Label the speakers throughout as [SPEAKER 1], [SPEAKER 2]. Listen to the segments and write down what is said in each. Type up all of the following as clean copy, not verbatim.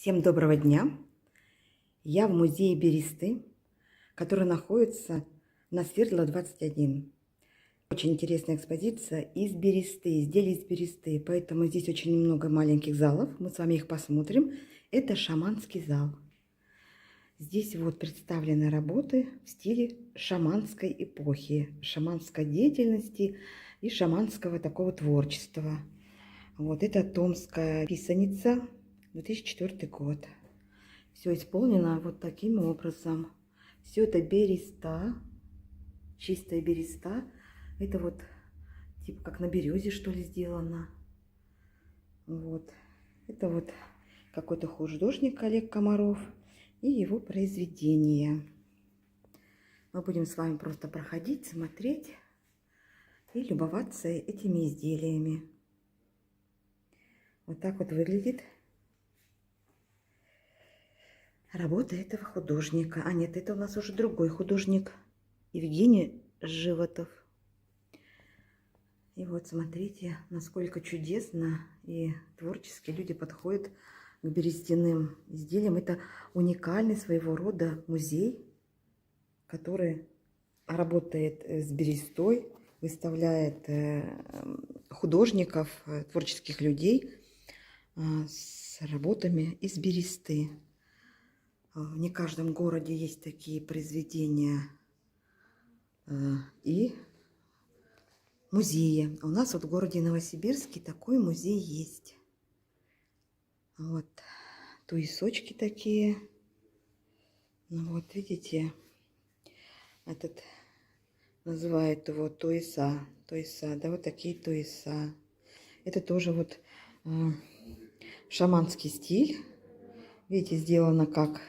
[SPEAKER 1] Всем доброго дня! Я в музее Бересты, который находится на Свердлова 21. Очень интересная экспозиция из бересты, изделий из бересты, поэтому здесь очень много маленьких залов. Мы с вами их посмотрим. Это шаманский зал. Здесь вот представлены работы в стиле шаманской эпохи, шаманской деятельности и шаманского такого творчества. Вот это Томская писаница, 2004 год. Все исполнено вот таким образом. Все это береста, чистая береста. Это вот типа как на березе, что ли, сделано. Вот. Это вот какой-то художник Олег Комаров и его произведения. Мы будем с вами просто проходить, смотреть и любоваться этими изделиями. Вот так вот выглядит работа этого художника. А нет, это у нас уже другой художник, Евгений Животов. И вот смотрите, насколько чудесно и творчески люди подходят к берестяным изделиям. Это уникальный своего рода музей, который работает с берестой, выставляет художников, творческих людей с работами из бересты. В не каждом городе есть такие произведения и музеи. У нас вот в городе Новосибирске такой музей есть. Вот туесочки такие. Ну вот видите, этот называют его туеса. Туеса, да, вот такие туеса. Это тоже вот шаманский стиль. Видите, сделано как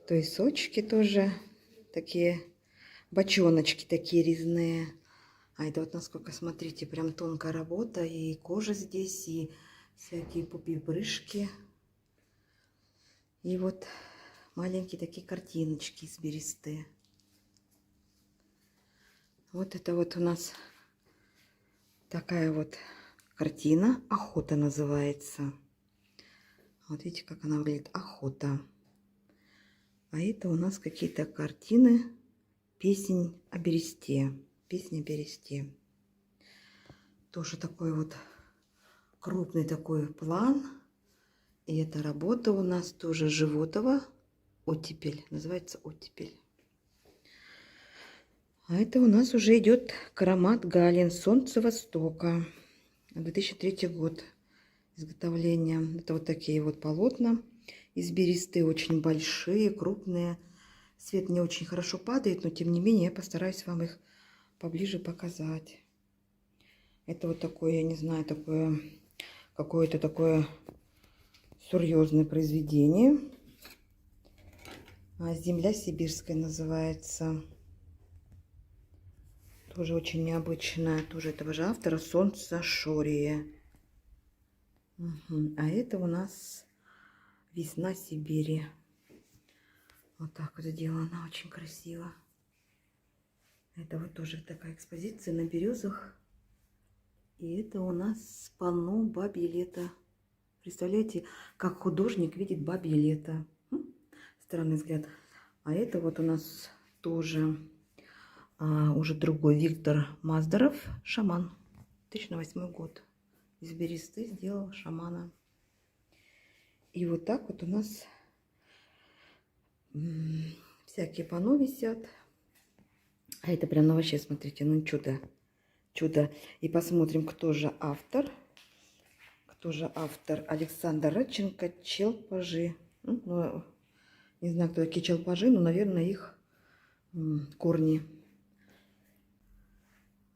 [SPEAKER 1] туесочки тоже. Такие бочоночки такие резные. А это вот насколько, смотрите, прям тонкая работа. И кожа здесь, и всякие пупи-брышки. И вот маленькие такие картиночки из бересты. Вот это вот у нас такая вот картина. Охота называется. Вот видите, как она выглядит. Охота. А это у нас какие-то картины. Песнь о бересте. Песня о бересте. Тоже такой вот крупный такой план. И эта работа у нас тоже Животова. Оттепель. Называется оттепель. А это у нас уже идет Карамат Галин. Солнце Востока. 2003 год изготовления. Это вот такие вот полотна из бересты. Очень большие, крупные. Свет не очень хорошо падает, но тем не менее я постараюсь вам их поближе показать. Это вот такое, я не знаю, такое какое-то такое серьезное произведение. Земля сибирская называется. Тоже очень необычная. Тоже этого же автора. Солнце Шория. А это у нас Весна Сибири. Вот так вот сделано. Очень красиво. Это вот тоже такая экспозиция на березах. И это у нас панно «Бабье лето». Представляете, как художник видит бабье лето. Странный взгляд. А это вот у нас тоже уже другой Виктор Маздаров, шаман. 2008 год. Из бересты сделал шамана. И вот так вот у нас всякие панно висят. А это прям, ну вообще, смотрите, ну чудо. Чудо. И посмотрим, кто же автор. Кто же автор? Александр Радченко, Челпажи. Ну, не знаю, кто такие челпажи, но, наверное, их корни.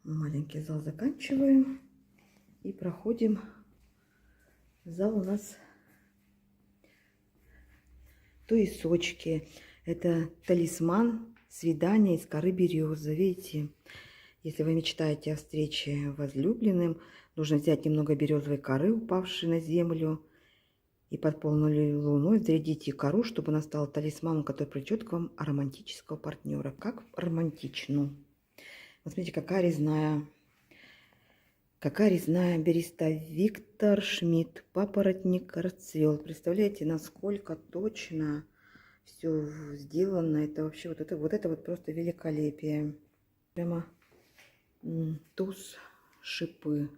[SPEAKER 1] Маленький зал заканчиваем. И проходим. Зал у нас туесочки. Это талисман свидания из коры березы. Видите, если вы мечтаете о встрече возлюбленным, нужно взять немного березовой коры, упавшей на землю, и под полной луной зарядите кору, чтобы она стала талисманом, который придет к вам романтического партнера. Как романтично. Вот смотрите, какая резная Какая резная береста. Виктор Шмидт. Папоротник расцвел. Представляете, насколько точно все сделано. Это вообще вот это вот просто великолепие. Прямо туз шипы.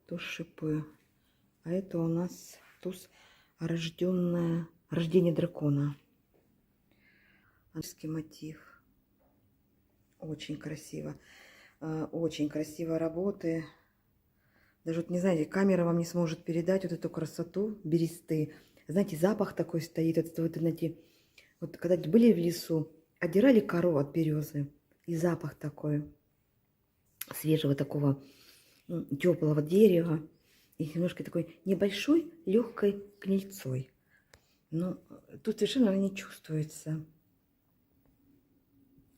[SPEAKER 1] Туз шипы. А это у нас туз рождение дракона. Английский мотив. Очень красиво. Очень красиво работы. Даже вот не знаете, камера вам не сможет передать вот эту красоту бересты. Знаете, запах такой стоит. Вот, знаете, вот когда были в лесу, отдирали кору от березы. И запах такой свежего такого теплого дерева. И немножко такой небольшой, легкой гнильцой. Но тут совершенно она не чувствуется.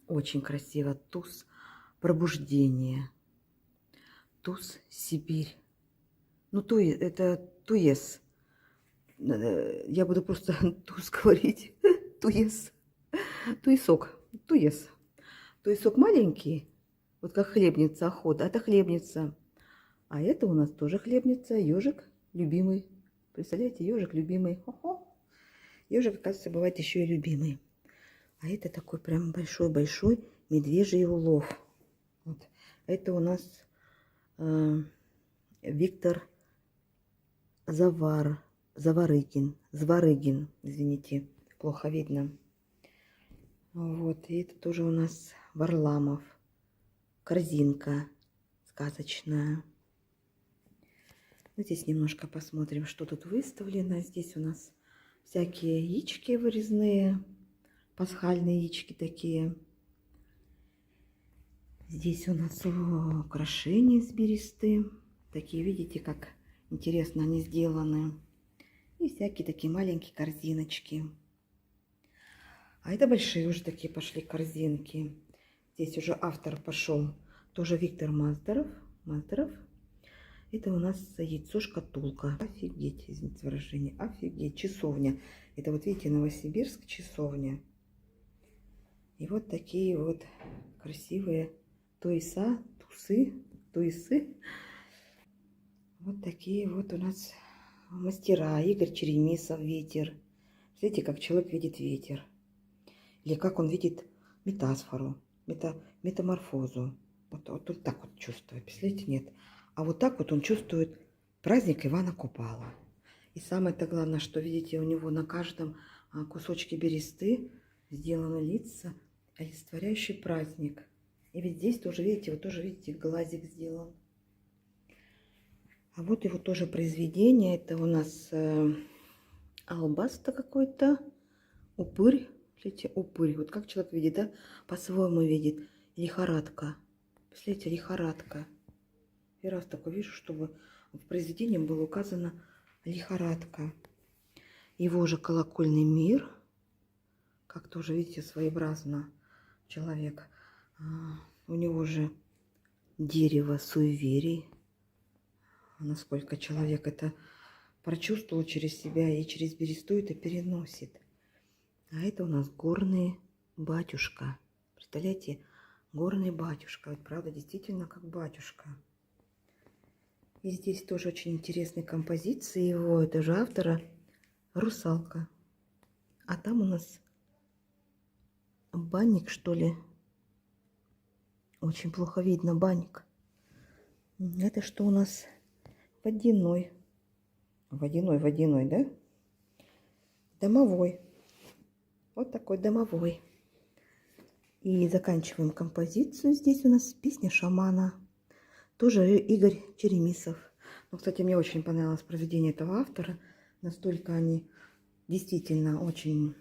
[SPEAKER 1] Очень красиво. Туз пробуждение. Туз Сибирь. Ну, это туес. Я буду просто туз говорить. Туес. Туесок. Туес. Туесок маленький. Вот как хлебница охота. Это хлебница. А это у нас тоже хлебница. Ежик любимый. Представляете, ежик любимый. Хо-хо. Ежик, оказывается, бывает еще и любимый. А это такой прям большой-большой медвежий улов. Вот. Это у нас Виктор Зворыгин, извините, плохо видно. Вот, и это тоже у нас Варламов. Корзинка сказочная. Здесь немножко посмотрим, что тут выставлено. Здесь у нас всякие яички вырезные, пасхальные яички такие. Здесь у нас украшения из бересты. Такие, видите, как интересно они сделаны. И всякие такие маленькие корзиночки. А это большие уже такие пошли корзинки. Здесь уже автор пошел. Тоже Виктор Маздаров. Это у нас яйцо-шкатулка. Офигеть, извините выражение. Офигеть. Часовня. Это вот видите, Новосибирск, часовня. И вот такие вот красивые туесы. Вот такие вот у нас мастера. Игорь Черемисов, ветер. Смотрите, как человек видит ветер. Или как он видит метафору, метаморфозу. Вот он так вот чувствует. Представляете, нет. А вот так вот он чувствует праздник Ивана Купала. И самое-то главное, что, видите, у него на каждом кусочке бересты сделаны лица, олицетворяющий праздник. И ведь здесь тоже, видите, вот тоже, видите, глазик сделан. А вот его тоже произведение. Это у нас албаста какой-то. Упырь. Смотрите, упырь. Вот как человек видит, да? По-своему видит. Лихорадка. Представляете, лихорадка. И раз такой вижу, чтобы в произведении было указано лихорадка. Его же колокольный мир. Как тоже, видите, своеобразно человек. У него же дерево суеверий. Насколько человек это прочувствовал через себя и через бересту это переносит. А это у нас горный батюшка. Представляете, горный батюшка. Вот правда, действительно как батюшка. И здесь тоже очень интересные композиции его. Это же автора русалка. А там у нас банник, что ли. Очень плохо видно банник. Это что у нас? Водяной. Водяной, да? Домовой. Вот такой домовой. И заканчиваем композицию. Здесь у нас песня шамана. Тоже Игорь Черемисов. Ну, кстати, мне очень понравилось произведение этого автора. Настолько они действительно очень,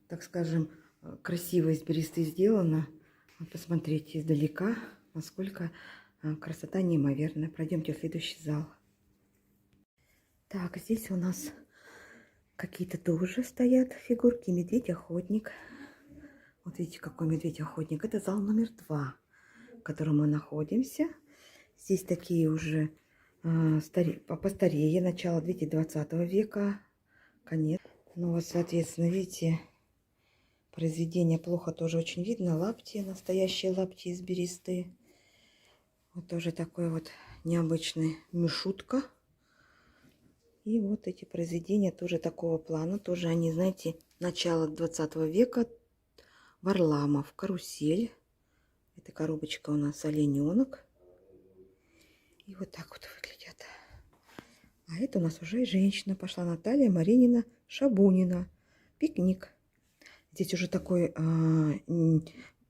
[SPEAKER 1] так скажем, красиво из бересты сделано. Вот посмотрите издалека, насколько красота неимоверная. Пройдемте в следующий зал. Так, здесь у нас какие-то тоже стоят фигурки. Медведь-охотник. Вот видите, какой медведь-охотник. Это зал номер 2, в котором мы находимся. Здесь такие уже постарее, начало 20 века, конец. Ну вот, соответственно, видите, произведение плохо тоже очень видно. Лапти, настоящие лапти из бересты. Вот тоже такой вот необычный Мишутка. И вот эти произведения тоже такого плана. Тоже они, знаете, начало 20 века. Варламов, карусель. Это коробочка у нас олененок. И вот так вот выглядят. А это у нас уже женщина пошла. Наталья Маринина Шабунина. Пикник. Здесь уже такой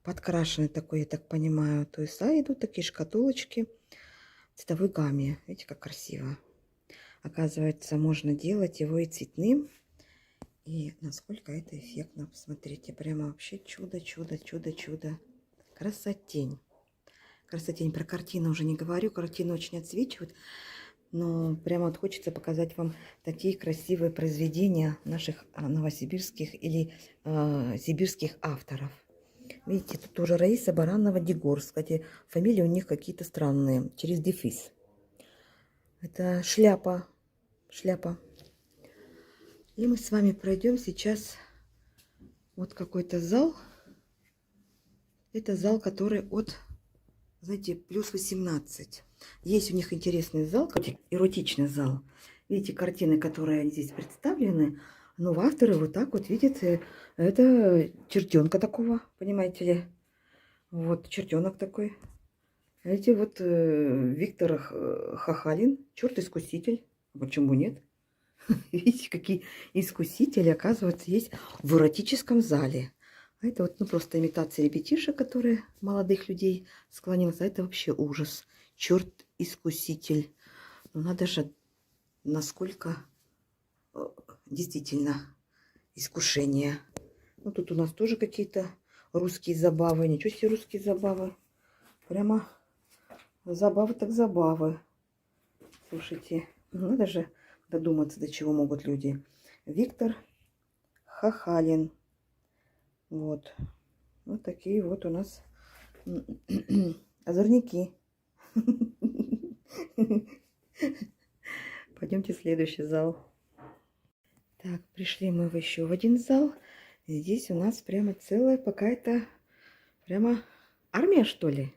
[SPEAKER 1] подкрашенный такой, я так понимаю. То есть, идут такие шкатулочки в цветовой гамме. Видите, как красиво. Оказывается, можно делать его и цветным. И насколько это эффектно. Посмотрите, прямо вообще чудо, чудо, чудо, чудо. Красотень. Красотень. Про картину уже не говорю. Картина очень отсвечивает. Но прямо вот хочется показать вам такие красивые произведения наших новосибирских или сибирских авторов. Видите, тут тоже Раиса Баранова-Дегор. Кстати, фамилии у них какие-то странные, через дефис. Это шляпа. Шляпа. И мы с вами пройдем сейчас вот какой-то зал. Это зал, который от, знаете, плюс 18. Есть у них интересный зал, эротичный зал. Видите, картины, которые здесь представлены. Но авторы вот так вот, видите, это чертенка такого, понимаете ли. Вот чертенок такой. Видите, вот Виктор Хахалин, черт-искуситель. Почему нет? Видите, какие искусители, оказывается, есть в эротическом зале. А это вот, ну, просто имитация ребятишек, которые молодых людей склонился. А это вообще ужас. Черт-искуситель. Ну, надо же, насколько действительно искушение. Ну, тут у нас тоже какие-то русские забавы. Ничего себе русские забавы. Прямо забавы так забавы. Слушайте, надо же додуматься, до чего могут люди. Виктор Хахалин. Вот. Вот такие вот у нас озорники. Пойдемте в следующий зал. Так, пришли мы еще в один зал. Здесь у нас прямо целая какая-то прямо армия, что ли.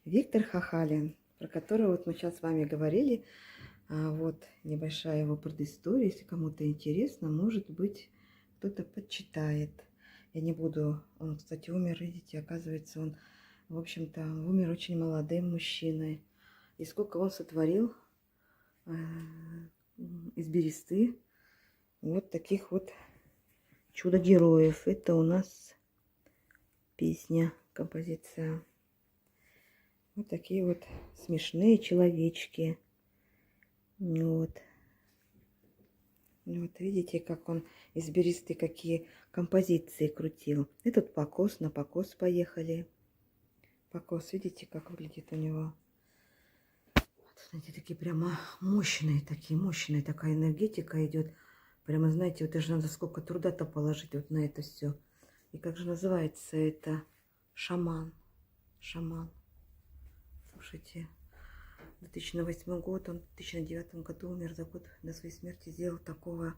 [SPEAKER 1] Виктор Хахалин, про которого вот мы сейчас с вами говорили. Вот небольшая его предыстория. Если кому-то интересно, может быть, кто-то почитает. Я не буду... Он, кстати, умер, видите, оказывается, он, в общем-то, умер очень молодым мужчиной. И сколько он сотворил из бересты вот таких вот чудо-героев. Это у нас песня, композиция. Вот такие вот смешные человечки. Вот. Вот видите, как он из бересты какие композиции крутил. Этот покос, на покос поехали. Покос, видите, как выглядит у него. Вот, знаете, такие прямо мощные, такая энергетика идет. Прямо, знаете, вот даже надо сколько труда-то положить вот на это все. И как же называется это? Шаман. Шаман. Слушайте. 2008 год, он в 2009 году умер, за год до своей смерти сделал такого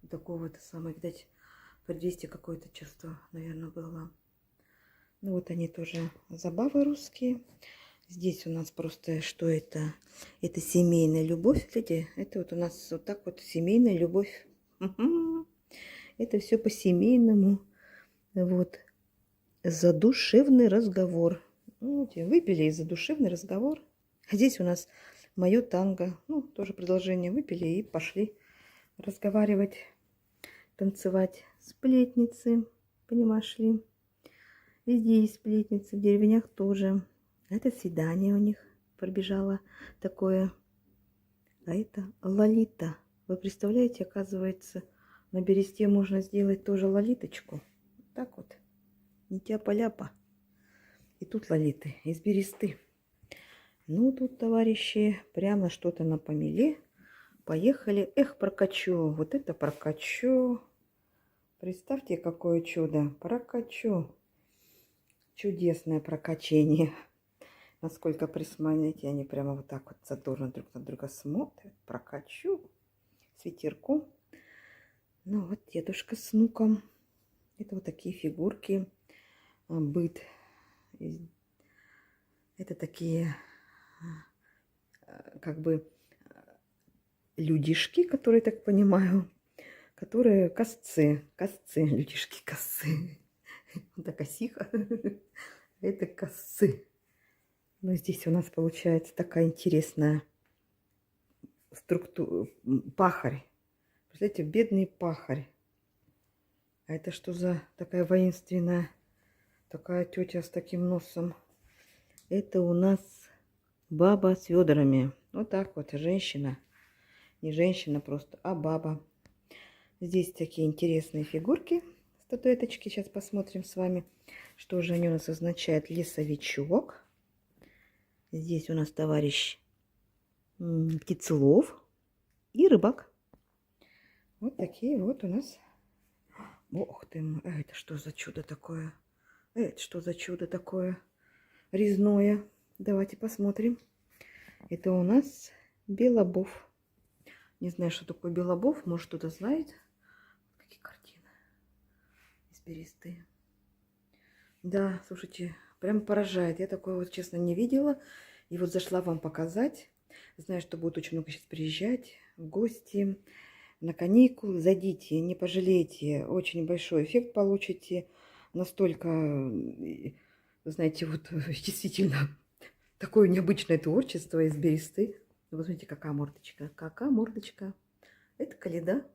[SPEAKER 1] это самое, видать, предвестие какое-то чувство, наверное, было. Ну вот они тоже забавы русские. Здесь у нас просто, что это? Это семейная любовь, видите? Это вот у нас вот так вот семейная любовь. Это все по-семейному. Вот. Задушевный разговор. Вот, выпили и задушевный разговор. А здесь у нас мое танго. Ну, тоже продолжение. Выпили и пошли разговаривать, танцевать. Сплетницы, понимаешь ли. Везде есть сплетницы, в деревнях тоже. Это свидание у них пробежало такое. А это лолита. Вы представляете, оказывается, на бересте можно сделать тоже лолиточку. Так вот. Не тяпа-ляпа. И тут лолиты из бересты. Ну, тут, товарищи, прямо что-то на помеле. Поехали. Эх, прокачу. Вот это прокачу. Представьте, какое чудо. Прокачу. Чудесное прокачение. Насколько присмотрите, они прямо вот так вот задорно друг на друга смотрят. Прокачу. С ветерком. Ну, вот дедушка с внуком. Это вот такие фигурки. Быт. Это такие как бы людишки, которые, так понимаю, которые косцы, людишки косцы. Это косиха, это косы. Но здесь у нас получается такая интересная структура. Пахарь. Представляете, бедный пахарь. А это что за такая воинственная, такая тетя с таким носом? Это у нас баба с ведрами. Вот так вот, женщина. Не женщина просто, а баба. Здесь такие интересные фигурки, статуэточки. Сейчас посмотрим с вами, что же они у нас означают. Лесовичок. Здесь у нас товарищ птицелов и рыбак. Вот такие вот у нас. Ох ты мой, это что за чудо такое? Это что за чудо такое резное? Давайте посмотрим. Это у нас белобов. Не знаю, что такое белобов. Может, кто-то знает. Какие картины из бересты. Да, слушайте, прям поражает. Я такое вот, честно, не видела. И вот зашла вам показать. Знаю, что будет очень много сейчас приезжать в гости на каникулы. Зайдите, не пожалеете. Очень большой эффект получите. Настолько, знаете, вот действительно такое необычное творчество из бересты. Вы смотрите, какая мордочка. Какая мордочка. Это Каледа.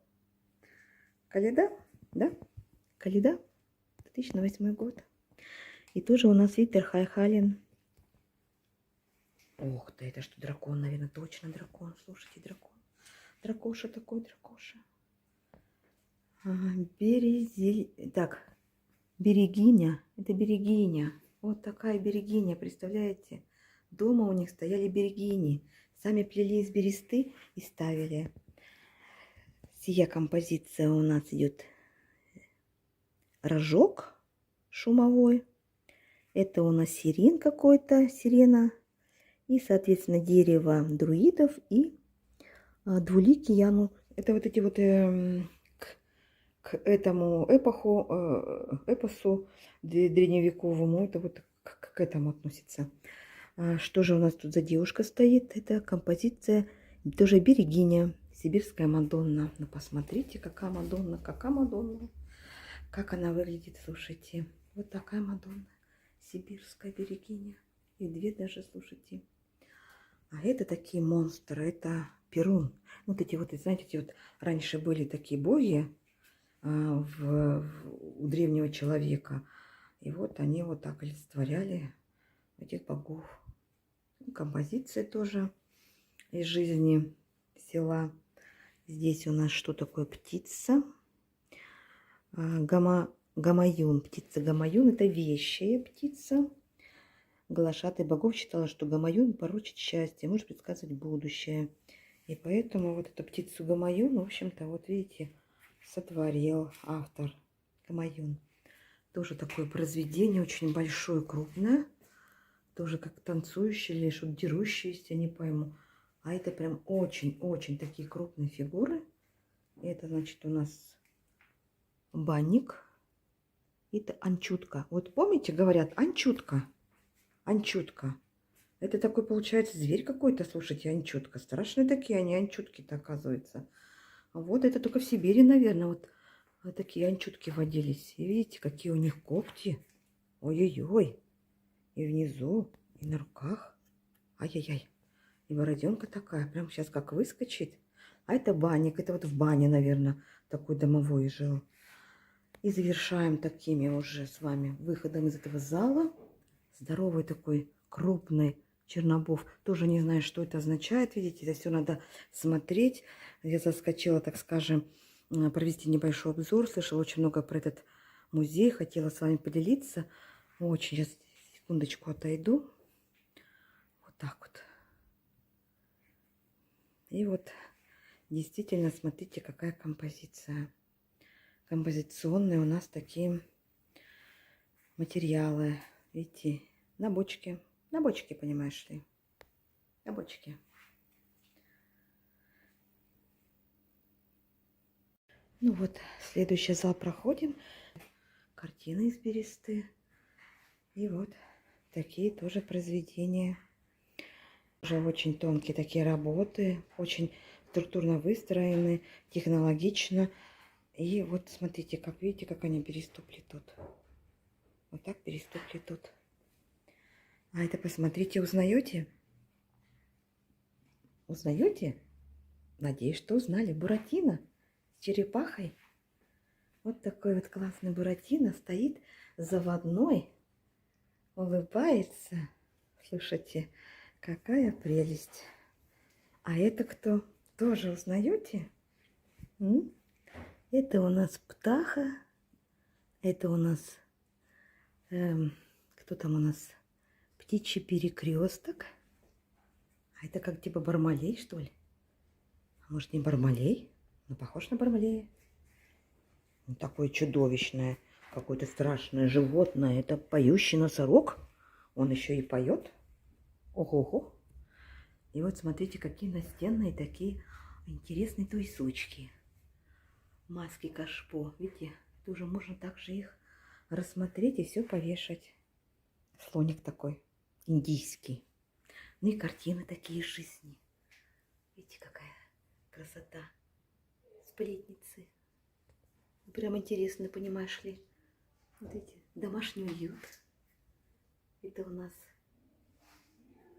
[SPEAKER 1] Каледа, да? Каледа. 2008 год. И тоже у нас Виктор Хайхалин. Ух ты, это что, дракон, наверное, точно дракон. Слушайте, дракон. Дракоша такой, дракоша. Так, берегиня. Это берегиня. Вот такая берегиня, представляете? Дома у них стояли берегини. Сами плели из бересты и ставили. Сия композиция у нас идет рожок шумовой. Это у нас сирен какой-то, сирена. И, соответственно, дерево друидов и двуликий Янус. Это вот эти вот к этому эпосу древневековому, это вот к этому относится. Что же у нас тут за девушка стоит? Это композиция тоже берегиня, сибирская Мадонна. Ну, посмотрите, какая Мадонна, какая Мадонна. Как она выглядит, слушайте. Вот такая Мадонна, сибирская берегиня. И две даже, слушайте. А это такие монстры, это Перун. Вот эти вот, знаете, эти вот раньше были такие боги у древнего человека. И вот они вот так олицетворяли этих богов. Композиция тоже из жизни села. Здесь у нас что такое птица? Гамаюн. Птица Гамаюн – это вещая птица. Глашатай богов считала, что Гамаюн порочит счастье, может предсказывать будущее. И поэтому вот эту птицу Гамаюн, в общем-то, вот видите, сотворил автор Гамаюн. Тоже такое произведение, очень большое, крупное. Тоже как танцующие или что-то дерущиеся, не пойму. А это прям очень-очень такие крупные фигуры. И это, значит, у нас банник. Это анчутка. Вот помните, говорят, анчутка. Анчутка. Это такой, получается, зверь какой-то, слушайте, анчутка. Страшные такие они, анчутки-то, оказывается. Вот это только в Сибири, наверное, вот такие анчутки водились. И видите, какие у них когти. Ой-ой-ой. И внизу, и на руках. Ай-яй-яй. И бороденка такая, прям сейчас как выскочит. А это банник, это вот в бане, наверное, такой домовой жил. И завершаем такими уже с вами выходом из этого зала. Здоровый такой крупный чернобов. Тоже не знаю, что это означает. Видите, это все надо смотреть. Я заскочила, так скажем, провести небольшой обзор. Слышала очень много про этот музей. Хотела с вами поделиться. Очень. Сейчас секундочку отойду. Вот так вот. И вот действительно, смотрите, какая композиция. Композиционные у нас такие материалы. Видите, на бочке. На бочке, понимаешь ли. На бочке. Ну вот, следующий зал проходим. Картины из бересты. И вот такие тоже произведения. Уже очень тонкие такие работы, очень структурно выстроены, технологично. И вот смотрите, как видите, как они бересту плетут. Вот так бересту плетут. А это, посмотрите, узнаете? Узнаете? Надеюсь, что узнали. Буратино с черепахой. Вот такой вот классный Буратино стоит заводной, улыбается. Слушайте, какая прелесть. А это кто? Тоже узнаете? Это у нас птаха. Это у нас... кто там у нас? Птичий перекресток. А это как типа бармалей, что ли? А может, не бармалей? Но похож на бармалея. Вот такое чудовищное, какое-то страшное животное. Это поющий носорог. Он еще и поет. Ого-го. И вот смотрите, какие настенные такие интересные туесочки. Маски кашпо. Видите, тоже можно также их рассмотреть и все повешать. Слоник такой индийский. Ну и картины такие из жизни. Видите, какая красота. Сплетницы. Прям интересно, понимаешь ли. Вот эти домашний уют. Это у нас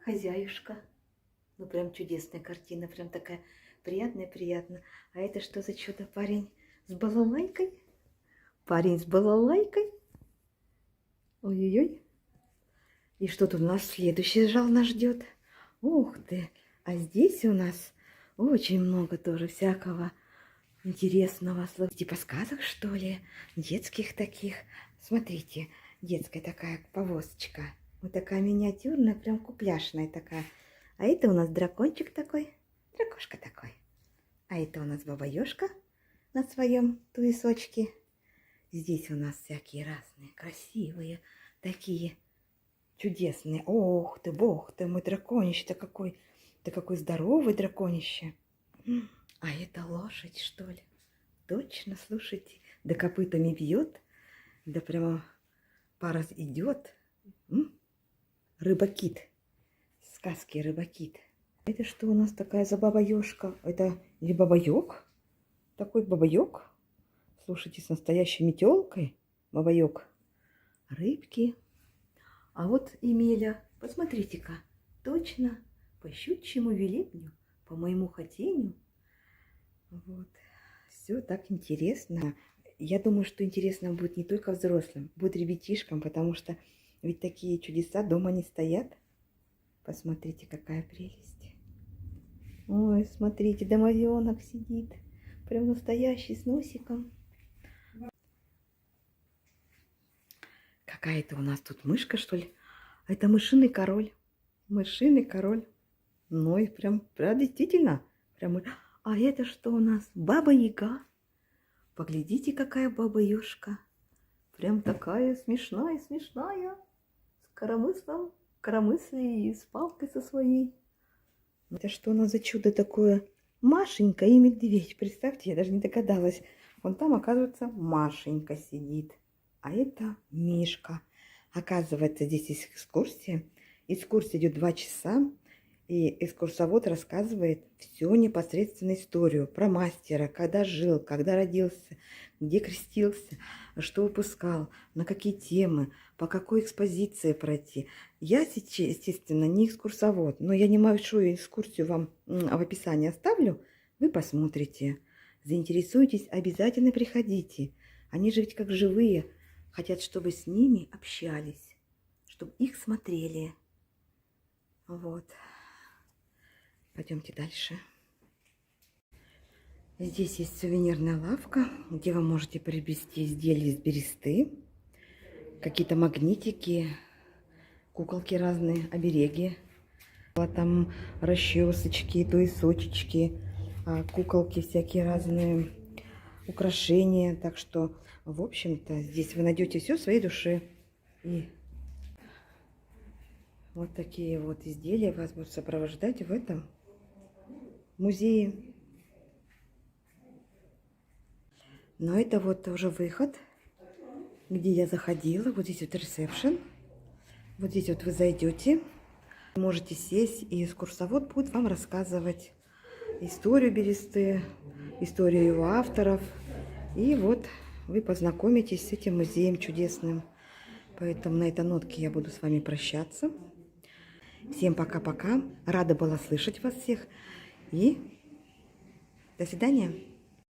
[SPEAKER 1] хозяюшка. Ну, прям чудесная картина. Прям такая приятная. А это что за чудо? Парень с балалайкой? Парень с балалайкой? Ой-ой-ой. И что тут у нас следующий жал нас ждет? Ух ты! А здесь у нас очень много тоже всякого интересного. Типа сказок, что ли? Детских таких. Смотрите, детская такая повозочка. Вот такая миниатюрная, прям кукляшная такая. А это у нас дракончик такой, дракошка такой. А это у нас баба-ёжка на своем туесочке. Здесь у нас всякие разные, красивые, такие чудесные. Ох ты, бог ты, мой драконище-то какой. Ты какой здоровый драконище. А это лошадь, что ли? Точно, слушайте. Да копытами бьет, да прямо пара идет. Рыбакит. Сказки рыбакит. Это что у нас такая за баба-ёжка? Это или баба-ёг? Такой баба-ёг. Слушайте, с настоящей метелкой. Баба-ёг. Рыбки. А вот Емеля, посмотрите-ка. Точно, по щучьему велению, по моему хотению. Вот. Все так интересно. Я думаю, что интересно будет не только взрослым, будет ребятишкам, потому что ведь такие чудеса дома не стоят. Посмотрите, какая прелесть. Ой, смотрите, домовенок сидит. Прям настоящий, с носиком. Какая-то у нас тут мышка, что ли? Это мышиный король. Мышиный король. Ну и прям действительно. Прям... А это что у нас? Баба-яга. Поглядите, какая баба-ёжка. Прям такая смешная. С коромыслом и с палкой со своей. Это что у нас за чудо такое? Машенька и медведь. Представьте, я даже не догадалась. Вон там, оказывается, Машенька сидит. А это Мишка. Оказывается, здесь есть экскурсия. Экскурсия идет 2 часа. И экскурсовод рассказывает всю непосредственную историю про мастера, когда жил, когда родился, где крестился, что выпускал, на какие темы, по какой экспозиции пройти. Я, естественно, не экскурсовод, но я небольшую экскурсию вам в описании оставлю. Вы посмотрите. Заинтересуетесь, обязательно приходите. Они же ведь как живые, хотят, чтобы с ними общались, чтобы их смотрели. Вот. Пойдемте дальше. Здесь есть сувенирная лавка, где вы можете приобрести изделия из бересты, какие-то магнитики, куколки разные, обереги. Там расчесочки, туесочки, куколки всякие разные, украшения. Так что, в общем-то, здесь вы найдете все своей души. И вот такие вот изделия вас будут сопровождать в этом музее. Но это вот уже выход, где я заходила. Вот здесь вот ресепшн. Вот здесь вот вы зайдете. Можете сесть, и экскурсовод будет вам рассказывать историю Бересты, историю его авторов. И вот вы познакомитесь с этим музеем чудесным. Поэтому на этой нотке я буду с вами прощаться. Всем пока-пока. Рада была слышать вас всех. И до свидания.